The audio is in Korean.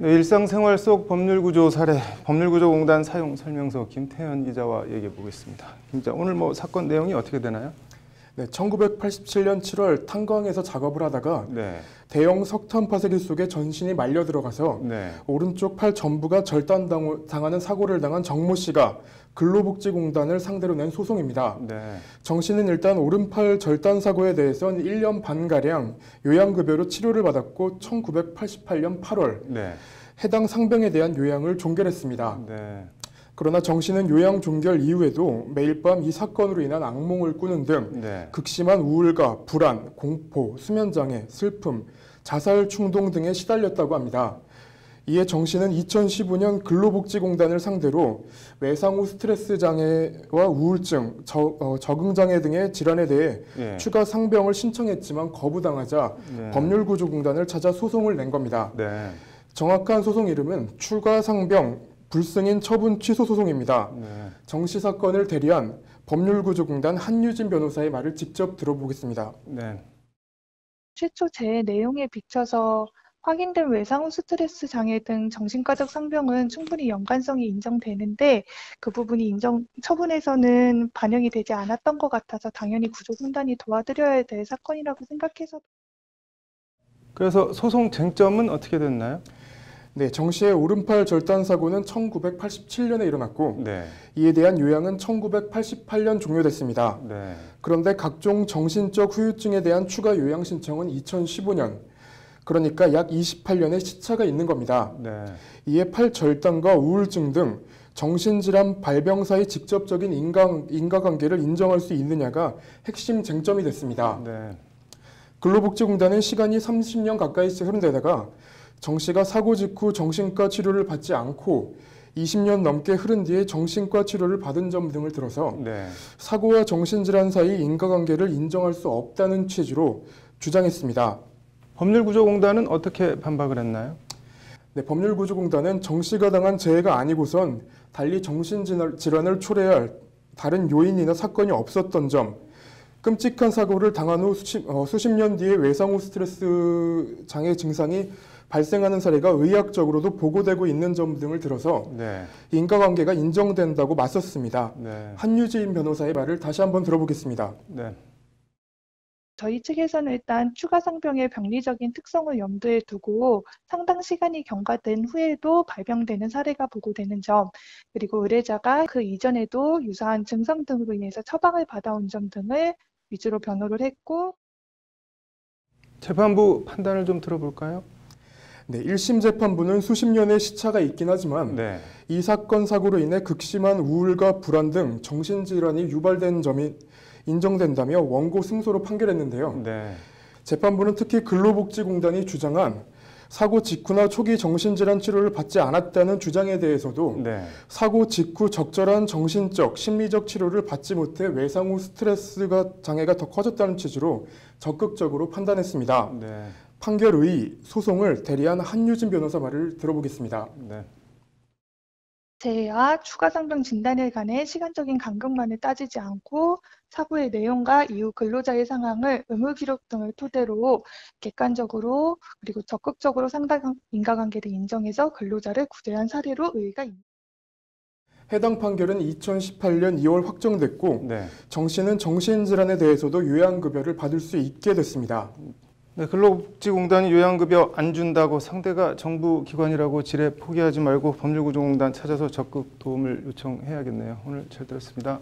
네, 일상생활 속 법률구조 사례, 법률구조공단 사용 설명서 김태현 기자와 얘기해 보겠습니다. 김 기자, 오늘 사건 내용이 어떻게 되나요? 네, 1987년 7월 탄광에서 작업을 하다가 네. 대형 석탄 파쇄기 속에 전신이 말려 들어가서 네. 오른쪽 팔 전부가 절단당하는 사고를 당한 정모 씨가 근로복지공단을 상대로 낸 소송입니다. 네. 정 씨는 일단 오른팔 절단 사고에 대해서는 1년 반가량 요양급여로 치료를 받았고 1988년 8월 네. 해당 상병에 대한 요양을 종결했습니다. 네. 그러나 정 씨는 요양 종결 이후에도 매일 밤 이 사건으로 인한 악몽을 꾸는 등 네. 극심한 우울과 불안, 공포, 수면장애, 슬픔, 자살 충동 등에 시달렸다고 합니다. 이에 정 씨는 2015년 근로복지공단을 상대로 외상 후 스트레스 장애와 우울증, 적응장애 등의 질환에 대해 네. 추가 상병을 신청했지만 거부당하자 네. 법률구조공단을 찾아 소송을 낸 겁니다. 네. 정확한 소송 이름은 추가 상병 불승인 처분 취소 소송입니다. 네. 정 씨 사건을 대리한 법률구조공단 한유진 변호사의 말을 직접 들어보겠습니다. 네. 최초 제 내용에 비춰서 확인된 외상 후 스트레스 장애 등 정신과적 상병은 충분히 연관성이 인정되는데 그 부분이 처분에서는 반영이 되지 않았던 것 같아서 당연히 구조공단이 도와드려야 될 사건이라고 생각해서. 그래서 소송 쟁점은 어떻게 됐나요? 네, 정 씨의 오른팔 절단 사고는 1987년에 일어났고 네. 이에 대한 요양은 1988년 종료됐습니다. 네. 그런데 각종 정신적 후유증에 대한 추가 요양 신청은 2015년, 그러니까 약 28년의 시차가 있는 겁니다. 네. 이에 팔 절단과 우울증 등 정신질환 발병 사이 직접적인 인과관계를 인정할 수 있느냐가 핵심 쟁점이 됐습니다. 네. 근로복지공단은 시간이 30년 가까이 흐른데다가 정 씨가 사고 직후 정신과 치료를 받지 않고 20년 넘게 흐른 뒤에 정신과 치료를 받은 점 등을 들어서 네. 사고와 정신질환 사이 인과관계를 인정할 수 없다는 취지로 주장했습니다. 법률구조공단은 어떻게 반박을 했나요? 네, 법률구조공단은 정 씨가 당한 재해가 아니고선 달리 정신질환을 초래할 다른 요인이나 사건이 없었던 점, 끔찍한 사고를 당한 후 수십 년 뒤에 외상 후 스트레스 장애 증상이 발생하는 사례가 의학적으로도 보고되고 있는 점 등을 들어서 네. 인과관계가 인정된다고 맞섰습니다. 네. 한유진 변호사의 말을 다시 한번 들어보겠습니다. 네. 저희 측에서는 일단 추가 상병의 병리적인 특성을 염두에 두고 상당 시간이 경과된 후에도 발병되는 사례가 보고되는 점, 그리고 의뢰자가 그 이전에도 유사한 증상 등으로 인해서 처방을 받아온 점 등을 위주로 변호를 했고. 재판부 판단을 좀 들어볼까요? 네, 1심 재판부는 수십 년의 시차가 있긴 하지만 네. 이 사건 사고로 인해 극심한 우울과 불안 등 정신질환이 유발된 점이 인정된다며 원고 승소로 판결했는데요. 네. 재판부는 특히 근로복지공단이 주장한 사고 직후나 초기 정신질환 치료를 받지 않았다는 주장에 대해서도 네. 사고 직후 적절한 정신적, 심리적 치료를 받지 못해 외상 후 스트레스가 장애가 더 커졌다는 취지로 적극적으로 판단했습니다. 네. 판결의 소송을 대리한 한유진 변호사 말을 들어보겠습니다. 네. 재해와 추가 상병 진단에 관해 시간적인 간극만을 따지지 않고 사고의 내용과 이후 근로자의 상황을 의무 기록 등을 토대로 객관적으로 그리고 적극적으로 상당 인과관계를 인정해서 근로자를 구제한 사례로 의의가 있습니다. 해당 판결은 2018년 2월 확정됐고 네. 정 씨는 정신질환에 대해서도 요양급여를 받을 수 있게 됐습니다. 네, 근로복지공단이 요양급여 안 준다고 상대가 정부 기관이라고 지레 포기하지 말고 법률구조공단 찾아서 적극 도움을 요청해야겠네요. 오늘 잘 들었습니다.